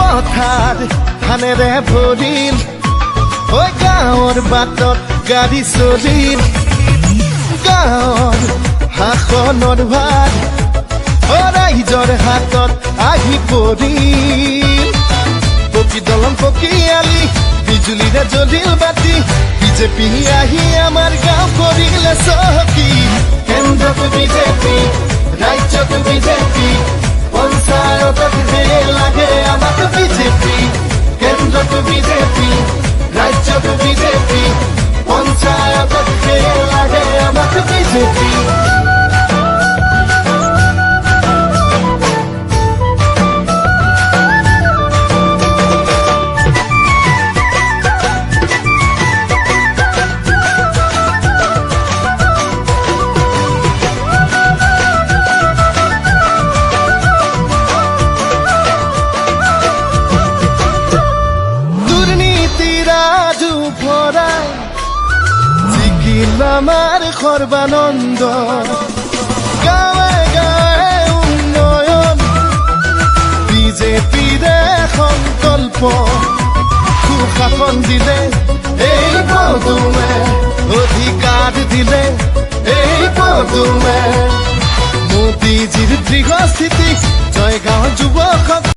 কথার ধানেৰে ভৰিল ঐ গাঁৱৰ বাটত গাড়ী চলিল গাঁৱৰ শাসনৰ ভাৰ ৰাইজৰ হাতত আহি পৰিল পকী দলং পকী আলি বিজুলীৰে জ্বলিল বাতি বিজেপি আহি আমাৰ গাঁও কৰিলে চহকী কেন্দ্ৰত বিজেপি ৰাজ্যত বিজেপি পঞ্চায়তত লাগে আমাক বিজেপি কেন্দ্ৰত বিজেপি ৰাজ্যত বিজেপি পঞ্চায়তত লাগে আমাক বিজেপি আমার সর্বানন্দ গাঁৱে গাঁৱে উন্নয়ন বিজেপিৰে সংকল্প সুশাসন দিলে এই পদুমে অধিকাৰ দিলে এই পদুমে মোদীজীৰ দৃঢ় স্থিতি জয়গাঁও যুৱক